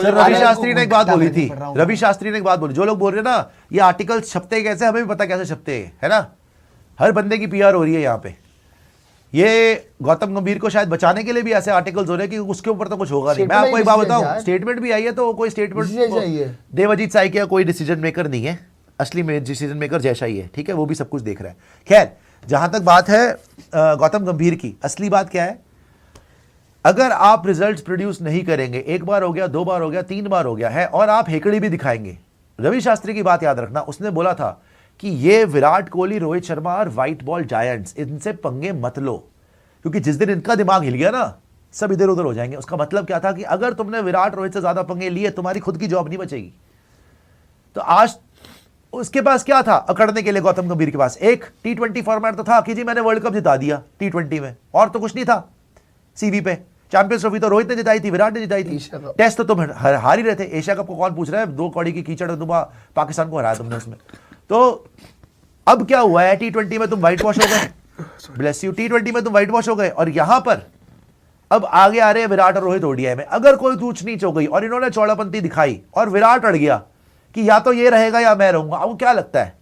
Sir Ravi Shastri ने एक बात बोली थी, रवि शास्त्री ने एक बात बोली, जो लोग बोल रहे हैं ना ये आर्टिकल छपते कैसे, हमें भी पता कैसे छपते हैं, है ना, हर बंदे की पीआर हो रही है यहाँ पे। ये गौतम गंभीर को शायद बचाने के लिए भी ऐसे आर्टिकल्स हो रहे हैं कि उसके ऊपर तो कुछ होगा नहीं। मैं आपको एक बात बताऊं, स्टेटमेंट भी आई है तो कोई स्टेटमेंट, देवजीत साइकिया कोई डिसीजन मेकर नहीं है, असली में डिसीजन मेकर जैसा ही है, ठीक है, वो भी सब कुछ देख रहा है। खैर जहां तक बात है गौतम गंभीर की, असली बात क्या है, अगर आप रिजल्ट्स प्रोड्यूस नहीं करेंगे, एक बार हो गया, 2 बार हो गया, 3 बार हो गया है, और आप हेकड़ी भी दिखाएंगे, रवि शास्त्री की बात याद रखना, उसने बोला था कि ये विराट कोहली, रोहित शर्मा और व्हाइट बॉल जायंट्स, इनसे पंगे मत लो, क्योंकि जिस दिन इनका दिमाग हिल गया ना सब इधर उधर हो जाएंगे। उसका मतलब क्या था कि अगर तुमने विराट रोहित से ज्यादा पंगे लिए तुम्हारी खुद की जॉब नहीं बचेगी। तो आज उसके पास क्या था अकड़ने के लिए, गौतम गंभीर के पास एक T20 फॉर्मेट तो था कि जी मैंने वर्ल्ड कप जिता दिया T20 में, और तो कुछ नहीं था सीवी पे। चैंपियंस ट्रॉफी तो रोहित ने जिताई थी, विराट ने जिताई थी, टेस्ट तो तुम हार ही रहे थे। एशिया कप को कौन पूछ रहा है, 2 कौड़ी की कीचड़ पाकिस्तान को हराया तुमने उसमें। तो अब क्या हुआ है, T20 में तुम व्हाइट वॉश हो गए, ब्लेस यू, T20 में तुम व्हाइट वॉश हो गए, और यहां पर अब आगे आ रहे हैं विराट और रोहित ओडीआई में। अगर कोई ऊंच नीच हो गई और इन्होंने चौड़ापंती दिखाई और विराट अड़ गया कि या तो ये रहेगा या मैं रहूंगा, आपको क्या लगता है,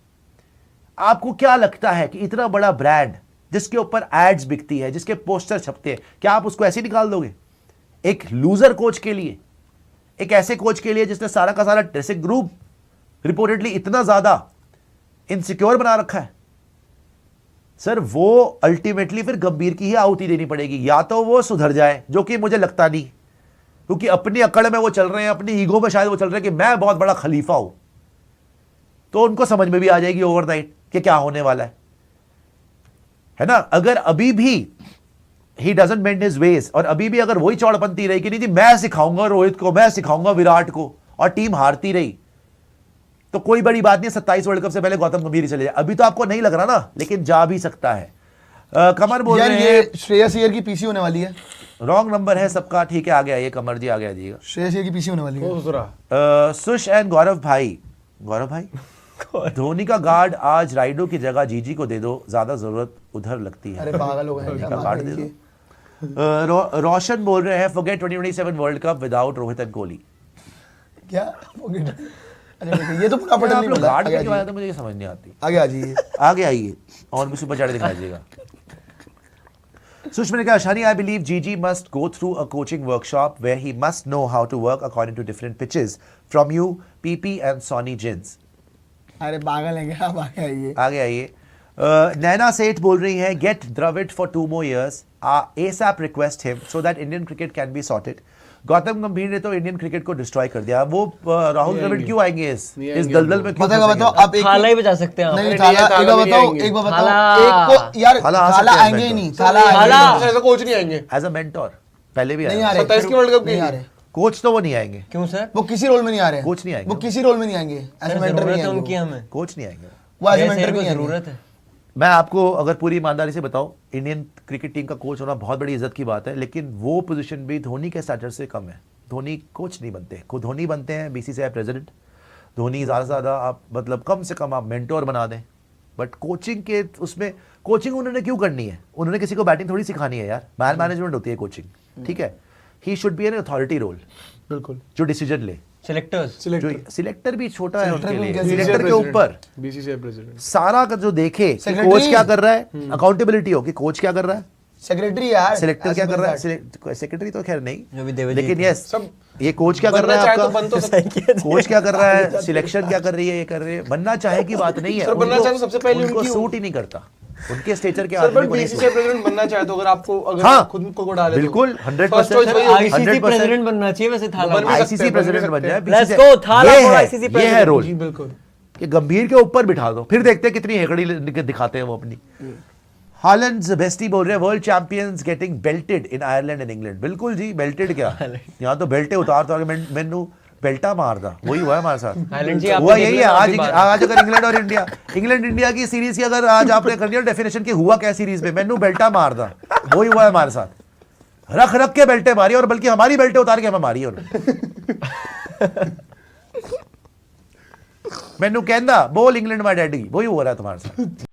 आपको क्या लगता है कि इतना बड़ा ब्रांड जिसके ऊपर एड्स बिकती है, जिसके पोस्टर छपते हैं, क्या आप उसको ऐसे निकाल दोगे? एक लूजर कोच के लिए, एक ऐसे कोच के लिए जिसने सारा का सारा ड्रेसिंग ग्रुप रिपोर्टेडली इतना ज्यादा इनसिक्योर बना रखा है, सर वो अल्टीमेटली फिर गंभीर की ही आहुति देनी पड़ेगी। या तो वो सुधर जाए, जो कि मुझे लगता नहीं, क्योंकि अपनी अकड़ में वो चल रहे हैं, अपनी ईगो में शायद वो चल रहे हैं कि मैं बहुत बड़ा खलीफा हूं, तो उनको समझ में भी आ जाएगी ओवरनाइट कि क्या होने वाला है ना। अगर अभी भी he doesn't mend his veg, और अभी भी अगर वही चौड़पंती रही कि नहीं जी मैं सिखाऊंगा रोहित को, मैं सिखाऊंगा विराट को, और टीम हारती रही, तो कोई बड़ी बात नहीं, 27 वर्ल्ड कप से पहले गौतम गंभीर चले जाए। अभी तो आपको नहीं लग रहा ना, लेकिन जा भी सकता है। कमर बोल रहे हैं श्रेयस अय्यर की पीसी होने वाली है, रॉन्ग नंबर है सबका, ठीक है आगे आइए, कमर जी आगे आ जाइएगा, श्रेयस अय्यर की पीसी होने वाली है। सुश एंड गौरव भाई धोनी का गार्ड आज राइडो की जगह जीजी को दे दो, ज्यादा जरूरत उधर लगती है। अरे पागल हो गए, गार्ड दे दो। रोशन बोल रहे हैं forget 2027 world cup without Rohit and Kohli. क्या ये तो पूरा पटल नहीं बोला, गार्ड में क्यों आया था मुझे ये समझ नहीं आती। आगे आ जाइए, आगे आइए और भी सुपर चैट दिखा दीजिएगा। सुषमा ने कहा शानी I believe GG must go through a coaching workshop where he must know how to work according to different pitches from you PP and Sony jeans. अरे पागल है क्या, आगे आइए, आगे आइए। नैना सेठ बोल रही है get Dravid for 2 more years, ASAP request him so that Indian cricket can be sorted. Gautam Gambhir ने तो इंडियन क्रिकेट को डिस्ट्रॉय कर दिया, वो राहुल द्रविड़ क्यों आएंगे इस दलदल में? बताओ आप एक थाला ही बचा सकते हैं। नहीं थाला, एक बार बताओ एक को यार, थाला आएंगे ही नहीं, थाला ऐसा कोच नहीं आएंगे एज अ मेंटोर, पहले भी नहीं आ रहे, 27 के वर्ल्ड कप नहीं आ रहे, कोच तो वो नहीं आएंगे। क्यों सर? वो किसी रोल में नहीं आ रहे, कोच नहीं आएंगे, वो किसी रोल में नहीं आएंगे, ऐसे मेंटर नहीं जरूरत है उनकी, आएंगे, हमें कोच नहीं आएंगे, वो ऐसे ऐसे मेंटर को नहीं जरूरत है। मैं आपको अगर पूरी ईमानदारी से बताऊं, इंडियन क्रिकेट टीम का कोच होना बहुत बड़ी इज्जत की बात है, लेकिन वो पोजीशन भी धोनी के स्टेटस से कम है। धोनी कोच नहीं बनते, खुद धोनी बनते हैं बीसीसीआई प्रेसिडेंट। धोनी ज़्यादा से ज़्यादा आप मतलब कम से कम आप मेंटोर बना दें, बट कोचिंग के उसमें कोचिंग उन्होंने क्यों करनी है? उन्होंने किसी को बैटिंग थोड़ी सिखानी है यार, मैन मैनेजमेंट होती है कोचिंग, ठीक है। He should be an authority role, बिल्कुल, जो डिसीजन ले। सिलेक्टर भी छोटा है उनके लिए, सिलेक्टर के ऊपर बीसीसीआई प्रेसिडेंट सारा का जो देखे कि कोच क्या कर रहा है, अकाउंटेबिलिटी हो कि कोच क्या कर रहा है, सेक्रेटरी यार, सिलेक्टर क्या कर रहा है, सेक्रेटरी तो खैर जो भी नहीं, लेकिन यस सब ये कोच क्या कर रहा है आपका, तो कोच क्या कर रहा है, सिलेक्शन क्या कर रही है, ये कर रही है। बनना चाहे की बात नहीं है, सर बनना चाहे तो सबसे पहले उनको उनकी सूट ही नहीं करता, उनके स्टेचर के सर आदमी पर को नहीं बीसीसीआई प्रेसिडेंट बनना चाहे तो अगर आपको अगर हाँ, खुद को डाले तो बिल्कुल 100% First choice वही होगी। आईसीसी प्रेसिडेंट बनना चाहिए वैसे थाला। बन भी सकते आईसीसी हैं, प्रेसिडेंट बन बन भी जाए, सकते Let's go, थाला for ICC ये है president। रोल जी बिल्कुल, कि गंभीर के ऊपर बिठा दो, फिर देखते हैं कितनी हेकड़ी दिखाते हैं वो अपनी। हालैंड बेस्टी बोल रहे हैं world champions getting belted in Ireland and England. बिल्कुल जी, बेल्टेड क्या, यहाँ तो बेल्टे उतार मैनू बेल्टा मारदा, वही हुआ है हमारे साथ, हुआ यही है। आज अगर इंग्लैंड इंडिया की सीरीज की अगर आज आपने कर दिया डेफिनेशन की हुआ क्या सीरीज में, मैनू बेल्टा मारदा, वही हुआ है हमारे साथ। रख रख के बेल्टे मारी, और बल्कि हमारी बेल्टे उतार के हमें मारी है उन्होंने। मैनू कहना बोल इंग्लैंड माय डैडी, वही हो रहा है तुम्हारे साथ।